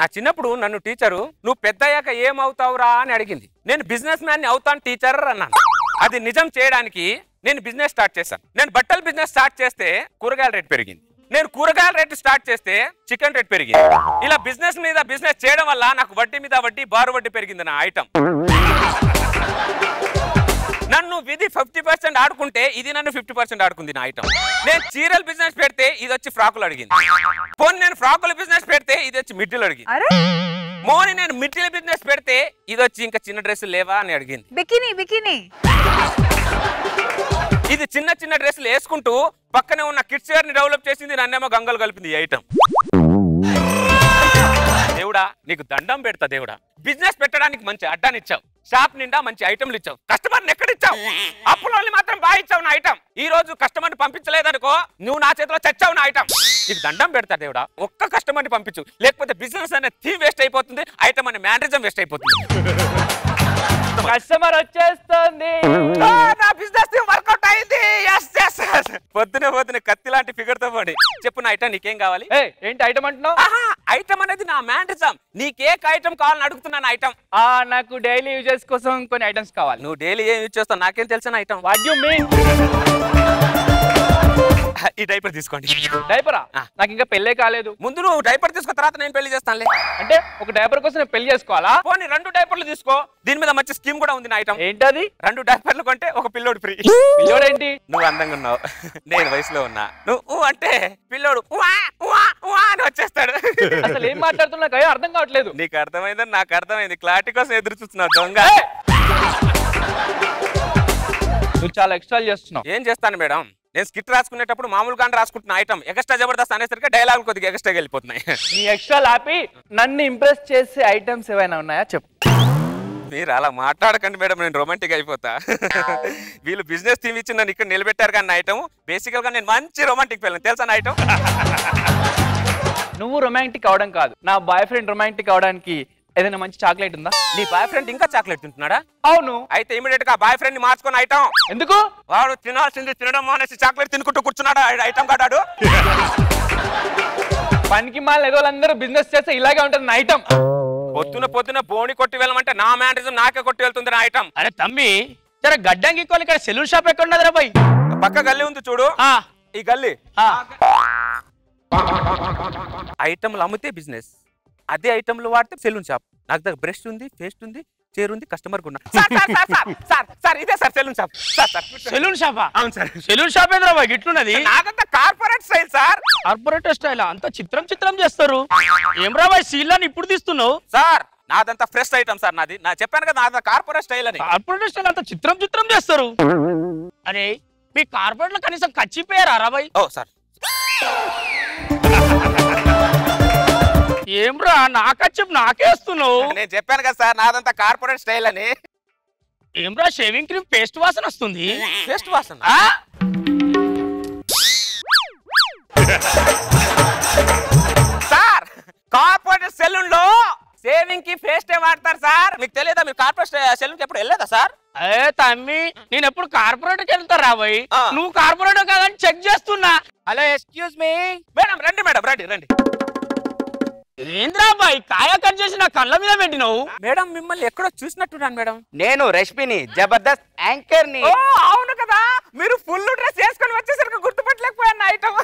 నా చిన్నప్పుడు నన్ను టీచరు నువ్వు పెద్దయ్యాక ఏమవుతావురా అని అడిగింది. నేను బిజినెస్ మ్యాన్ అవుతాను టీచర్ అన్నాను. అది నిజం చేయడానికి నేను బిజినెస్ స్టార్ట్ చేశాను. నేను బట్టల బిజినెస్ స్టార్ట్ చేస్తే కూరగాయల రేట్ పెరిగింది. నేను కూరగాయల రేట్ స్టార్ట్ చేస్తే చికెన్ రేట్ పెరిగింది. ఇలా బిజినెస్ మీద బిజినెస్ చేయడం వల్ల నాకు వడ్డీ మీద వడ్డీ బారు వడ్డీ పెరిగింది నా ఐటమ్. నన్ను విధి 50% ఆడుకుంటే ఇది నన్ను 50% ఆడుకుంది నా ఐటమ్. నేను చీరల బిజినెస్ పెడితే ఇది వచ్చి ఫ్రాకులు అడిగింది. పోనీ నేను ఫ్రాకుల బిజినెస్ పెడితే ఇది వచ్చి మిడ్డీలు అడిగింది. మోని నేను మిడ్డీల బిజినెస్ పెడితే ఇది వచ్చి ఇంకా చిన్న డ్రెస్సులు లేవా అని అడిగింది. బికినీ ఇది చిన్న చిన్న డ్రెస్సులు వేసుకుంటూ పక్కనే ఉన్న కిడ్స్ వేర్ ని డెవలప్ చేసింది. నన్నేమో గంగలు కలిపింది ఈ ఐటమ్. దేవుడా నీకు దండం పెడతా దేవుడా. బిజినెస్ పెట్టడానికి మంచి అడ్డాని ఇచ్చావు, షాప్ నిండా మంచి ఐటమ్లు ఇచ్చావు, కస్టమర్ని ఎక్కడిచ్చావు? అప్పులోని మాత్రం బాగా ఇచ్చావు నా ఐటమ్. ఈ రోజు కస్టమర్ని పంపించలేదనుకో నువ్వు నా చేతిలో చచ్చావు నా ఐటమ్. నీకు దండం పెడతా దేవుడా, ఒక్క కస్టమర్ని పంపించు, లేకపోతే బిజినెస్ అనే థీమ్ వేస్ట్ అయిపోతుంది, ఐటమ్ అనే మేనరిజం వేస్ట్ అయిపోతుంది. కస్టమర్ వచ్చేస్తుంది, నా బిజినెస్ థీమ్ వర్కౌట్ అయింది. పొద్దునే కత్తి లాంటి ఫిగర్ తో పడి చెప్పు నా ఐటమ్ నీకేం కావాలి? ఏంటి ఐటమ్ అంటున్నావు? ఐటమ్ అనేది నా మేనరిజం. నీకే ఐటమ్ కావాలని అడుగుతున్నాను ఐటమ్. నాకు డైలీ యూజెస్ కోసం కొన్ని ఐటమ్స్ కావాలి. నువ్వు డైలీ ఏం యూజ్ చేస్తావు నాకేం తెలిసిన ఐటమ్. What you mean? ఈ డైపర్ తీసుకోండి. డైపరా? నాకు ఇంకా పెళ్ళే కాలేదు. ముందు నువ్వు డైపర్ తీసుకో, తర్వాత నేను పెళ్లి చేస్తానులే. అంటే ఒక డైపర్ కోసం నేను పెళ్లి చేసుకోవాలా? పోనీ 2 డైపర్లు తీసుకో. దీని మీద మంచి స్కీమ్ కూడా ఉంది నా ఐటమ్. ఏంటది? 2 డైపర్లు కొంటే ఒక పిల్లోడు ఫ్రీ. పిల్లోడు ఏంటి? నువ్వు అందంగా ఉన్నావు, నేను వయసులో ఉన్నా, నువ్వు అంటే పిల్లోడు అని వచ్చేస్తాడు. అసలు ఏం మాట్లాడుతున్నా అర్థం కావట్లేదు. నీకు అర్థమైందని నాకు అర్థమైంది. క్లారిటీ కోసం ఎదురు చూస్తున్నావు దొంగ. నువ్వు చాలా ఎక్స్ట్రా చేస్తున్నావు. ఏం చేస్తాను మేడం, నేను స్కిట్ రాసుకునేటప్పుడు మామూలుగా రాసుకుంటున్నా ఐటమ్. ఎక్స్ట్రా జబర్దస్త్ అనేసరికి డైలాగులు కొద్దిగా ఎక్స్ట్రాగా వెళ్ళిపోతున్నాయి. నీ ఎక్స్ట్రా ఆపి నన్ను ఇంప్రెస్ చేసే ఐటమ్స్ ఏమైనా ఉన్నాయా చెప్పు. మీరు అలా మాట్లాడకండి మేడం, నేను రొమాంటిక్ అయిపోతా. వీళ్ళు బిజినెస్ థీమ్ ఇచ్చి నన్ను ఇక్కడ నిలబెట్టారు కానీ నా ఐటమ్ బేసికల్ గా నేను మంచి రొమాంటిక్ పిల్లని తెలుసా నా ఐటమ్. నువ్వు రొమాంటిక్ అవడం కాదు, నా బాయ్ ఫ్రెండ్ రొమాంటిక్ అవడానికి ఏదైనా మంచి చాక్లెట్ ఉందా? నీ బాయ్ ఫ్రెండ్ ఇంకా చాక్లెట్ తింటున్నాడా? అవును. అయితే ఇమీడియట్ గా బాయ్ ఫ్రెండ్ ని మార్చుకుని ఐటమ్. ఎందుకు? వాడు తినాల్సింది తినడం అనేసి చాక్లెట్ తినుకుంటూ కూర్చున్నాడు ఐటమ్ కాడాడు. పనికి మాల ఎదోళ్ళందరూ బిజినెస్ చేస్తే ఇలాగే ఉంటుంది నా ఐటమ్. పొద్దున బోని కొట్టి వెళ్ళమంటే నా మేనరిజం నాకే కొట్టి వెళ్తుంది నా ఐటమ్. అరే తమ్మి సరే గడ్డంకి ఇక్కడ సెలూన్ షాప్ ఎక్కడ ఉన్నదిరా బాయ్? పక్క గల్లీ ఉంది చూడు, ఈ గల్లీ. ఐటమ్లు అమ్మితే బిజినెస్, అదే ఐటమ్లు వాడితే సెలూన్ షాప్. నాకు దగ్గర బ్రష్ ఉంది, పేస్ట్ ఉంది, చైర్ ఉంది, కస్టమర్ కూడా. సార్ ఇదే సార్ సెలూన్ షాప్. సెలూన్ షాపా? అవును సార్. సెలూన్ షాప్ ఏంద్రా బాయ్ ఇట్లున్నది? నాదంతా corporate style sir. Corporate style అంతా చిత్రం చేస్తారు. ఏమ్రా బాయ్ సీల్లని ఇప్పుడు తీస్తున్నావు? సార్ నాదంతా ఫ్రెష్ ఐటమ్ సార్. నాది నా చెప్పాను కదా నాదంతా కార్పొరేట్ స్టైల్ అని. కార్పొరేట్ స్టైల్ అంతా చిత్రం చేస్తారు. అరే మీ కార్పొరేట్ లో కనీసం కచ్చిపోయారా బాయ్? ఓ సార్. ఏమ్రా నాకచ్చి నాకేస్తున్నావు? నేను చెప్పాను కదా సార్ నాదంతా కార్పొరేట్ స్టైల్ అని. ఏమ్రా షేవింగ్ క్రీమ్ పేస్ట్ వాసన వస్తుంది. పేస్ట్ వాసన? సార్ కార్పొరేట్ సెలూన్ లో సేవింగ్ కి పేస్ట్ వాడతారు సార్. మీకు తెలియదా? మీరు కార్పొరేట్ సెలూన్ కి ఎప్పుడు వెళ్ళలేదా సార్? అదే తమ్మి నేను ఎప్పుడు కార్పొరేట్ కి వెళ్తారా బాయ్? నువ్వు కార్పొరేట్ కాదని చెక్ చేస్తున్నా. Hello excuse me madam. రండి మేడం, రండి. ఏంద్రా బాయ్ కాయ కట్ చేసి నా కళ్ళ మీద పెట్టినావు? మేడం మిమ్మల్ని ఎక్కడో చూసినట్టున్నాను మేడం. నేను రష్మిని, జబర్దస్త్ యాంకర్ ని. అవును కదా, మీరు ఫుల్ డ్రెస్ వేసుకొని వచ్చేసరికి గుర్తుపట్టలేకపోయాను నా ఐటమ్.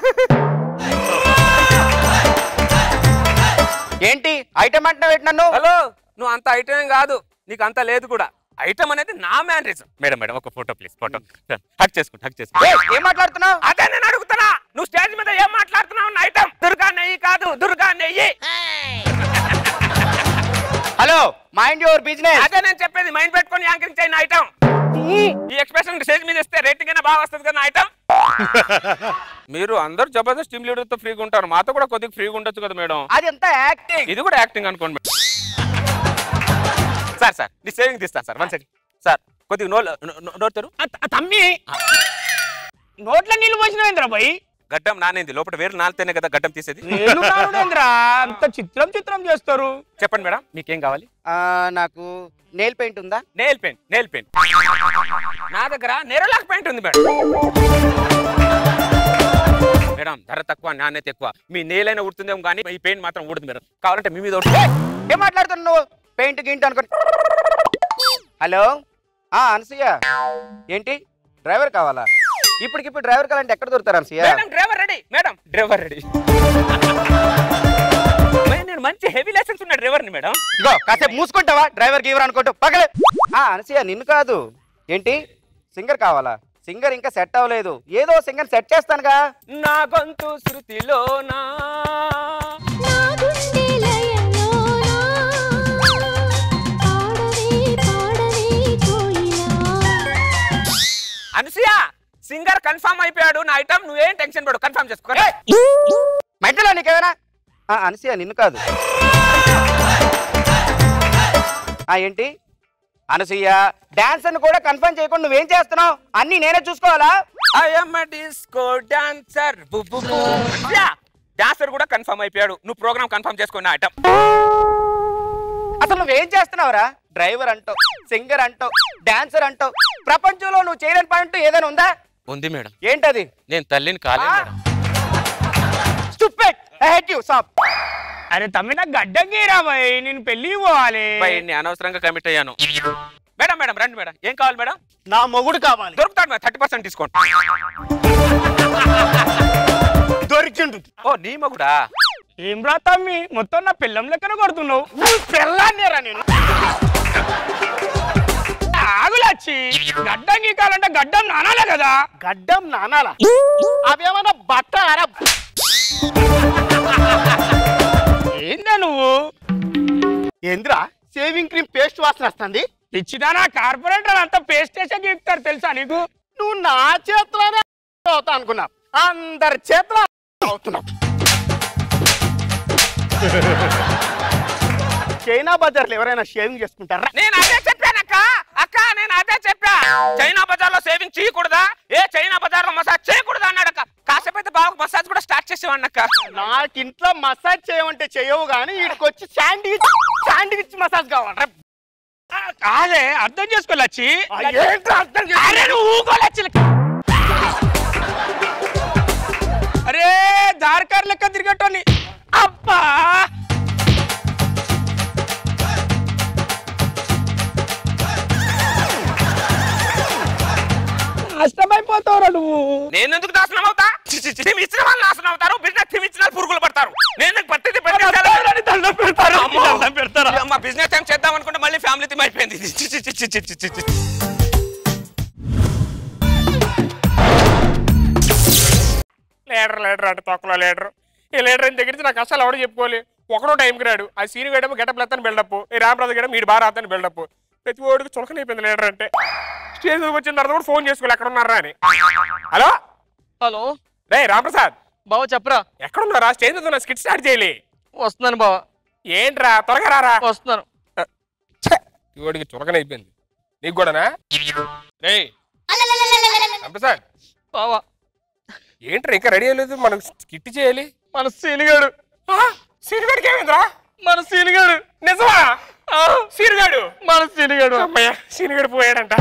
ఏంటి ఐటమ్ అంటున్నావు నన్ను? హలో నువ్వు అంత ఐటమ్ కాదు, నీకు అంత లేదు కూడా. ఐటమ్ అనేది నా మేనరిజం. మేడం ఒక ఫోటో ప్లీజ్. ఫోటో హక్ చేసుకోండి. ఏం మాట్లాడుతున్నావు? అదే నేను అడుగుతున్నా, నువ్వు స్టేజ్ మీద ఏం మాట్లాడుతున్నావు? ఐటమ్ దుర్గా నెయ్యి కాదు, దుర్గా నెయ్యి. Hello mind your business. అదే నేను చెప్పేది, మైండ్ పెట్టుకొని యాంకరింగ్ చేయని ఐటమ్. ఈ ఎక్స్ప్రెషన్ స్టేజ్ మీద ఇస్తే రేటింగ్ అయినా బాగా వస్తుంది కదా ఐటమ్. మీరు అందరూ జబర్దస్త్ టీమ్ లీడర్ తో ఫ్రీగా ఉంటారు, మాతో కూడా కొద్దిగా ఫ్రీగా ఉండొచ్చు కదా మేడం. అది ఎంత యాక్టింగ్. ఇది కూడా యాక్టింగ్ అనుకోండి మేడం. సార్ నీ సేవింగ్ తీస్తాను సార్. 1 సెకండ్ సార్, కొద్దిగా నోడతారు. తమ్మి నోట్ల నీళ్ళు పోసినవేంద్రా బాయ్? గడ్డం నానేంది, లోపల వేరు నానితేనే కదా గడ్డం తీసేది. అంత చిత్రం చేస్తారు. చెప్పండి మేడం మీకేం కావాలి? నాకు నెయిల్ పెయింట్ ఉందా? నెయిల్ పెయింట్ నా దగ్గర నెరోలాక్ పెయింట్ ఉంది మేడం. మేడం ధర తక్కువ నాణ్యత ఎక్కువ. మీ నేలైనా ఉడుతుందేమో కానీ ఈ పెయింట్ మాత్రం ఊడుతుంది మేడం. కావాలంటే మీ మీద ఏం మాట్లాడుతున్నావు నువ్వు? పెయింట్ గింట్ అనుకో. హలో అనసూయ, ఏంటి డ్రైవర్ కావాలా? ఇప్పటికిప్పుడు డ్రైవర్ కావాలంటే ఎక్కడ దొరుకుతారు Anasuya? Driver ready madam, driver ready. నేను మంచి హెవీ లైసెన్స్ ఉన్న డ్రైవర్ని మేడం. ఇగో కాసేపు మూసుకుంటావా? డ్రైవర్ గీవర్ అనుకుంటూ పగలే. అనసూయ నిన్ను కాదు, ఏంటి సింగర్ కావాలా? సింగర్ ఇంకా సెట్ అవ్వలేదు, ఏదో సింగర్ సెట్ చేస్తానుగా. నా గొంతు శృతిలోనా అనసూయ సింగర్ కన్ఫర్మ్ అయిపోయాడు. నా ఐటమ్ నువ్వేం టెన్షన్ పడు, కన్ఫర్మ్ చేసుకో. మధ్యలో నీకేమైనా? అనసూయ నిన్ను కాదు. ఏంటి అనసూయ, డాన్సర్ కూడా కన్ఫర్మ్ చేయకుండా నువ్వేం చేస్తున్నావు? అన్ని నేనే చూసుకోవాలా? డిస్కో డాన్సర్ డాన్సర్ కూడా కన్ఫర్మ్ అయిపోయాడు. నువ్వు ప్రోగ్రామ్ కన్ఫర్మ్ చేసుకో. నా ఐటమ్ అసలు నువ్వేం చేస్తున్నావురా? డ్రైవర్ అంటావు, సింగర్ అంటావు, డాన్సర్ అంటావు. ప్రపంచంలో నువ్వు చేయలేని పని అంటూ ఏదైనా ఉందా? ఉంది మేడం. ఏంటది? నేను తల్లిని కాలేదు madam. Stupid! I hate you, stop. అరే తమ్మి నాకు గడ్డగీరా భయ్, నేను పెళ్లి పోవాలి. నేను అనవసరంగా కమిట్ అయ్యాను. మేడం మేడం రండి మేడం. ఏం కావాలి మేడం? నా మొగుడు కావాలి. దొరుకుతాడు మేడం, 30% డిస్కౌంట్. దొరికిండు. ఓ నీ మొగుడా? ఏం రా తమ్మి, మొత్తం నా పిల్లం లెక్కన కొడుతున్నావు. పెళ్ళాన్నేరా నేను. ఆగులచ్చి గడ్డం గీకాలంటే గడ్డం నానాలే కదా. గడ్డం నానాలా? అవేమన్నా బట్టలారా? ఏందా నువ్వు? ఏంద్రా సేవింగ్ క్రీమ్ పేస్ట్ వాసన వస్తుంది? పిచ్చిదానా, కార్పొరేటర్ అంతా పేస్ట్ చేసే గీకుతారు తెలుసా నీకు? నువ్వు నా చేతిలోనే అవుతా అనుకున్నావు, అందరి చేతిలో అవుతున్నావు. చైనా బజార్లో ఎవరైనా షేవింగ్ చేసుకుంటారా? నేను అదే చెప్పానక్క. అక్క నేను అదే చెప్పా. చైనా బజార్ లో సేవింగ్ చేయకూడదా? చైనా బజార్ లో మసాజ్ చేయకూడదా అన్నాడక్క. కాసేపు అయితే బాగా మసాజ్ కూడా స్టార్ట్ చేసేవాడినక్క. నాకు ఇంట్లో మసాజ్ చేయమంటే చేయవు కానీ వీడికొచ్చి శాండ్విచ్ మసాజ్ కావాలి. కాదే అర్థం చేసుకోలచ్చి. అరే దారికారు లెక్క తిరిగట్టోని. అబ్బా నష్టమైపోతావురా నువ్వు. నేను ఎందుకు నాశనం అవుతా? ఇచ్చిన వాళ్ళు నాశనం అవుతారు, బిజినెస్ ఇచ్చిన పురుగులు పడతారు. నేను పట్టింది మా బిజినెస్ ఏం చేద్దాం అనుకుంటే మళ్ళీ ఫ్యామిలీ థీమ్ అయిపోయింది. లీడర్ అంటే తొక్కలో లీడర్. ఈ లీడర్ అని దగ్గర నాకు అసలు ఎవడో చెప్పుకోవాలి. ఒకడో టైంకి రాడు. ఆ సీన్ వేయడం గెటప్ ఎత్తాను బిల్డప్, ఈ రామరాజు గడం వీడు బాగా రాత్తాను బిల్డప్. ప్రతి ఓడికి చులకనైపోయింది లీడర్ అంటే. స్టేజ్ వచ్చిన తర్వాత కూడా ఫోన్ చేసుకోవాలి ఎక్కడ ఉన్నారా అని. హలో హలో రే రామప్రసాద్ బావ చెప్పరా. ఎక్కడున్నారా? స్టేజ్ మీద స్కిట్ స్టార్ట్ చేయాలి. వస్తున్నాను బావ. ఏంట్రా త్వరగా రారా. వస్తున్నాను. ఓడికి చులకనైపోయింది. నీకు కూడానా? రే రామప్రసాద్ బావా ఏంట్రా ఇంకా రెడీ అవ్వలేదు? మనం స్కిట్ చేయాలి. మన సీనిగాడు. సీనుగాడికి ఏమైందిరా? మన సీనిగాడు. నిజమా? సీనుగాడు మన సీనిగాడు. అమ్మయ్య సీనుగాడు పోయాడంట.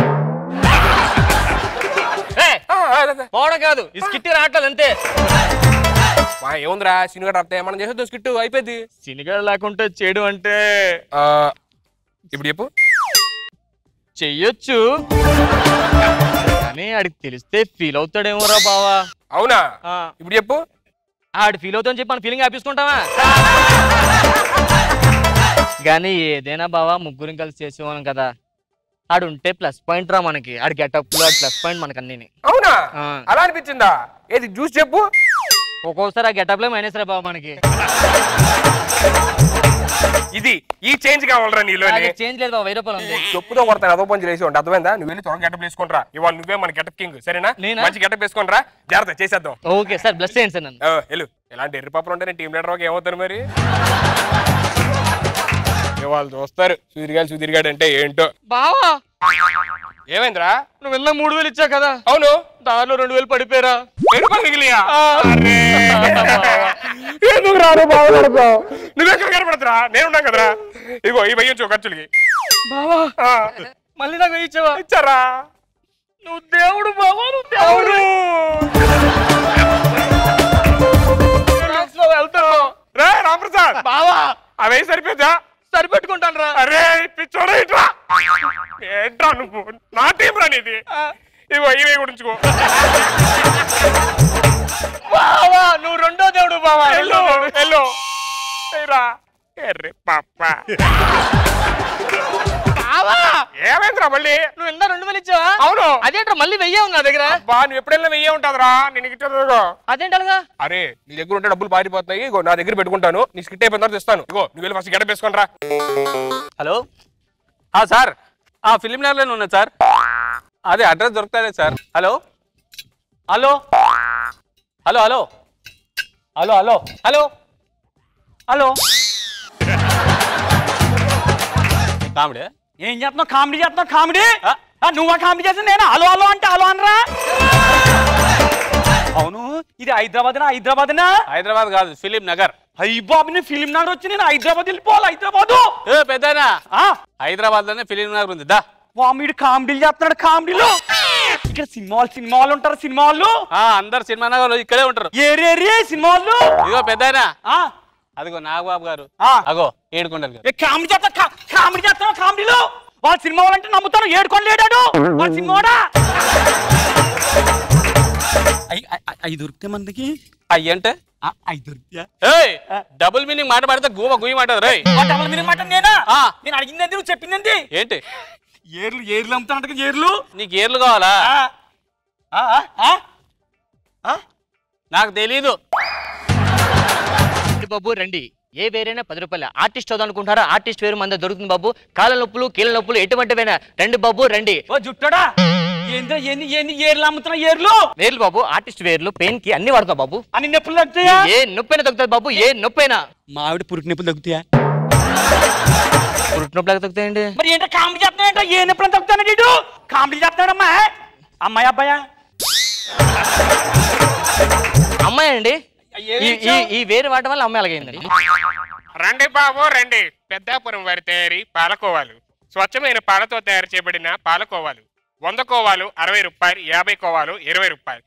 పోవడం కాదు, ఈ స్కిట్ రావట్లేదు అంతే. ఏముందిరా సీనుగాడు అర్థం మనం చేసేద్దాం, స్కిట్ అయిపోయింది. సీనిగాడు లేకుంటే చేయడం అంటే ఇప్పుడు చెప్పు. చెయ్యొచ్చు కానీ ఆడికి తెలిస్తే ఫీల్ అవుతాడేమోరా బావా. అవునా? ఇప్పుడు చెప్పు. ఆడి ఫీల్ అవుతాడని చెప్పి మన ఫీలింగ్ ఆపేసుకుంటావా? కానీ ఏదైనా బావా ముగ్గురం కలిసి చేసేవాళ్ళం కదా. ఆడు ఉంటే ప్లస్ పాయింట్ రా మనకి. ఆడి గెటప్ లో ప్లస్ పాయింట్ మనకి అన్ని. అవునా? అలా అనిపించిందా? ఏది చూసి చెప్పు. ఒక్కోసారి ఆ గెటప్ లో మైనస్ రా బావ మనకి. ఇది ఈ చేంజ్ కావాలరా నీలో. చేంజ్ లేదు బావ, 1000 రూపాయలు ఉంది. చెప్పుతో కొడతాను అదో పని చేసి ఉంటే అర్థమైందా? నువ్వు వెళ్ళి త్వరగా గెటప్ వేసుకుంటా. ఇవాళ నువ్వే మన గెటప్ కింగ్, సరేనా? మంచి గెటప్ వేసుకుంటా, జాగ్రత్త చేసేద్దాం. ఓకే సార్, బ్లెస్ చేయండి సార్ నన్ను. వెళ్ళు. ఇలాంటి ఎర్రి పాపలు ఉంటే నేను టీం లీడర్ ఏమవుతాను మరి? వాళ్ళు చూస్తారు సుధీర్గాడు అంటే ఏంటో. బావా ఏమైందిరా? నువ్వు వెళ్ళిన 3000 ఇచ్చా కదా. అవును. దానిలో 2000 పడిపోయారా? మిగిలియా? ఎందుకు రాను బాగా? నువ్వెక్కడ కనపడతారా? నేనున్నా కదరా. ఇగో ఈ వెయ్యొచ్చు ఖర్చులకి. బావా మళ్ళీ నాకు ఇచ్చావా? ఇచ్చారా? నువ్వు దేవుడు బావా, నువ్వు దేవుడు. సరిపోద్దా? సరిపెట్టుకుంటాను రా. అరే పిచ్చోడా ఇట్లా ఏంట్రా నువ్వు నా టీం రా నీది. ఇగో ఇవే గురించుకో. బావా నువ్వు రెండో దేవుడు బావా. ఎల్లో ఎల్లో రా. ఎర్రే పాప బావా ఏమైందిరా మళ్ళీ? నువ్వు ఎంత 2000 ఇచ్చావా? అవును. అదేంట్రా మళ్ళీ 1000 ఉంది నా దగ్గర. బా నువ్వు ఎప్పుడైనా వెయ్యే ఉంటుందిరా. నేను ఇచ్చా. అదేంటలుగా? అరే నీ దగ్గర ఉంటే డబ్బులు పారిపోతున్నాయి. ఇగో నా దగ్గర పెట్టుకుంటాను. నీ స్కిట్ అయిపోయిన తర్వాత ఇస్తాను. ఇగో నువ్వు వెళ్ళి ఫస్ట్ గెటప్ వేసుకొని రా. హలో సార్ ఫిలిం నగర్లోనే ఉన్నా సార్. అదే అడ్రస్ దొరుకుతానే sir. Hello hello hello hello hello hello hello hello comedy ఏం చేస్తున్నావు? కామెడీ చేస్తున్నావు? కామెడీ నువ్వా కామెడీ చేస్తా? నేను హలో హలో అంటే హలో అనరా? అవును ఇది హైదరాబాద్ హైదరాబాద్ కాదు ఫిలిం నగర్. అయ్యి బాబు నేను ఫిలిం నగర్ వచ్చి నేను హైదరాబాద్ వెళ్ళిపోవాలి. హైదరాబాద్ పెద్దనా హైదరాబాద్ లోనే ఫిలిం నగర్ ఉంది దా. వాడు కామెడీలు చేస్తున్నాడు. కామెడీలు ఇక్కడ సినిమాలు ఉంటారు. సినిమాలు అందరు సినిమా నగర్ ఇక్కడే ఉంటారు. ఏరే సినిమాలు. ఇగో పెద్దనా అదిగో నాగబాబు గారు అగో ఏడుకొండలు గారు. కామెడీ చేస్తున్నావు. కామెడీలు వాళ్ళ సినిమా వాళ్ళంటే నమ్ముతాను. ఏడుకొండలేడాడు వాళ్ళ సినిమాడా? అవి దొరికితే మనకి అయ్యంటే అవి దొరికితే డబుల్ మీనింగ్ మాట పడితే గూమ గుయ్యి మాట రై. మాట నేనా? నేను అడిగింది నువ్వు చెప్పింది ఏంటి? ఏర్లు అమ్ముతానంట. ఏర్లు నీకు ఏర్లు కావాలా? నాకు తెలీదు. బాబు రండి. ఏ వేరైనా 10 రూపాయలు. ఆర్టిస్ట్ అవుదాం అనుకుంటారా? ఆర్టిస్ట్ వేరు మన దొరుకుతుంది బాబు. కాళ్ళ నొప్పులు కీళ్ళ నొప్పులు ఎటువంటివైనా రండి బాబు రండి. ఓ జుట్టడా ఏంది ఏర్లు అమ్ముతున్నా? ఏర్లు వేర్లు బాబు. ఆర్టిస్ట్ వేర్లు పెయిన్ కి అన్ని వాడతాం బాబు. అన్ని నొప్పులు తగ్గుతాయా? ఏ నొప్పైనా తగ్గుతుంది బాబు. ఏ నొప్పైనా. మావిడి పురుటి నొప్పులు తగ్గుతాయా? పురుటి నొప్పులు తగ్గుతాయండి. మరి ఏంటో కామెడీ చేస్తున్నావు? ఏ నొప్పులు తగ్గుతానండి? ఇటు కామెడీ చేస్తున్నాడమ్మా. అమ్మాయి అబ్బాయా? అమ్మాయి అండి. ఈ వేరు వాడటం వల్ల అమ్మాయి అలాగైందండి. రండి బాబు రండి. పెద్దాపురం వారి తయారీ పాలకోవాలు. స్వచ్ఛమైన పాలతో తయారు చేయబడిన పాలకోవాలు. 100 కోవాలు 60 రూపాయలు, 50 కోవాలు 20 రూపాయలు.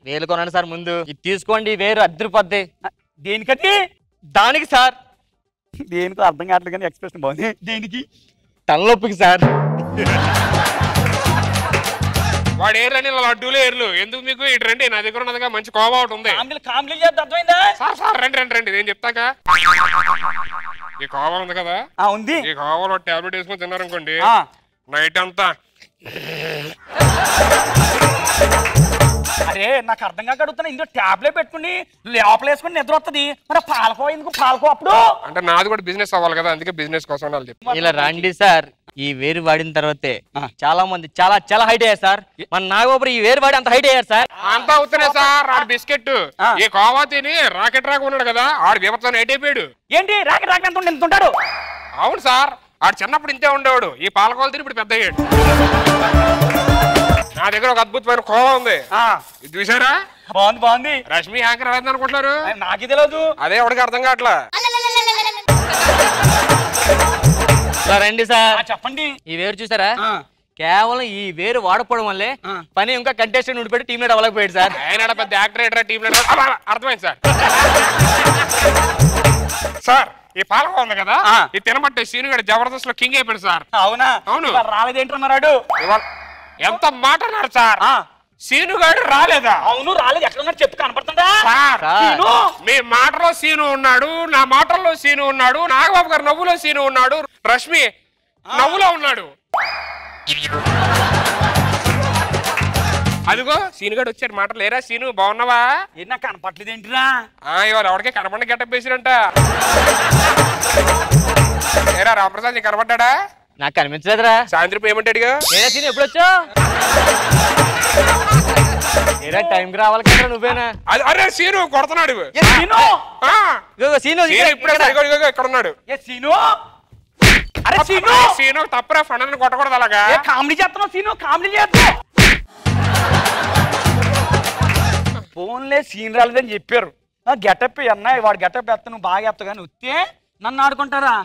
వేలు కొనండి సార్ ముందు. ఇది తీసుకోండి. వేరు అద్దరిపోద్ది. దేనికది? దానికి సార్. దేనికో అర్థం కావట్లేదు కానీ ఎక్స్ప్రెషన్ బాగుంది. దేనికి? తలనొప్పికి సార్. వాడు ఏర్లని లడ్డూలు ఏర్లు ఎందుకు మీకు? ఇటు రండి, నా దగ్గర ఉన్నదిగా మంచి కోవా ఒకటి ఉంది. కామెడీ చేద్దాం. అర్థమైందా? సార్ రండి రండి రండి. నేను చెప్తాక ఈ కోవా ఉంది కదా, ఉంది. ఈ కోవాలో టాబ్లెట్ వేసుకొని తిన్నారనుకోండి నైట్ అంతా. అరే నాకు అర్థం కాక అడుగుతున్నా. ఇందులో ట్యాబ్లెట్ పెట్టుకుని లోపల వేసుకుని నిద్ర వస్తుంది. మరి పాలకో ఎందుకు? పాలకో అప్పుడు అంటే నాది కూడా బిజినెస్ అవ్వాలి కదా, అందుకే బిజినెస్ కోసం వాళ్ళు చెప్తారు. ఇలా రండి సార్. ఈ వేరు వాడిన తర్వాతే చాలా మంది చాలా హైట్ అయ్యారు సార్. మన నాగబాబు ఈ వేరు వాడి అంత హైట్ అయ్యారు సార్. అంతా అవుతున్నాయి సార్. ఆడు బిస్కెట్ ఈ కోవా తిని రాకెట్ రాక ఉన్నాడు కదా, ఆడు విపత్సం హైట్ అయిపోయాడు. ఏంటి రాకెట్ ఎంత ఉంటాడు? అవును సార్, ఆడు చిన్నప్పుడు ఇంతే ఉండేవాడు. ఈ పాలకోవాలు తిని ఇప్పుడు పెద్ద అయ్యాడు. నా దగ్గర ఒక అద్భుతమైన కోవా ఉంది. ఇది చూసారా? బాగుంది. రష్మి యాంకర్ అయింది అనుకుంటున్నారు. నాకే తెలియదు. అదే ఎవరికి అర్థం కావట్లా. రండి సార్. చెప్పండి. ఈ వేరు చూసారా? కేవలం ఈ వేరు వాడపోవడం వల్లే పని ఇంకా కంటెస్టెంట్ ఉండిపెట్టి టీమ్ లీడర్ అవ్వలేకపోయాడు సార్. ఆయన పెద్ద యాక్టర్ ఎయిటర్ టీమ్ లీడర్. అర్థమైంది సార్. సార్ ఈ పాలకో ఉంది కదా, ఇది తినబట్టే సీనుగాడు జబర్దస్త్ లో కింగ్ అయిపోయాడు సార్. అవునా? అవును. రాలేదేంటున్నాడు? ఎంత మాట అన్నారు సార్. సీనుగాడు రాలేదా? అవును రాలేదు. ఎక్కడ ఉన్నాడు చెప్పు, కనపడుతుందా సార్? మీ మాటలో సీను ఉన్నాడు, నా మాటల్లో సీను ఉన్నాడు, నాగబాబు గారు నవ్వులో సీను ఉన్నాడు, రష్మి నవ్వులో ఉన్నాడు. అదిగో సీనుగాడు వచ్చాడు. మాటలు లేరా సీను? బాగున్నావా? నాకు కనపట్లేదు ఏంటిరా? ఇవాళ ఎవరికే కనపడి గెటప్ వేసిరంట. ఏరా రామప్రసాద్ నీకు కనపడ్డా? నాకు కనిపించలేదురా. సాయంత్రం పేమెంట్ అడిగా. ఎప్పుడు వచ్చా? టైంకి రావాలి కదా నువ్వేనా? అరే సీను కొడుతున్నాడు. సీను ఇప్పుడే ఇక్కడ ఉన్నాడు. సీను తప్పరా ఫండ్ కొట్టకూడదు అలాగా. కామెడీ చేస్తున్నావు సీను, కామెడీ చేస్తున్నావు. ఫోన్లే సీన్ రాలేదని చెప్పారు. గెటప్ అన్నాయి. వాడు గెటప్ ఎత్తా, నువ్వు బాగా ఎత్తావు కానీ వస్తే నన్ను ఆడుకుంటారా?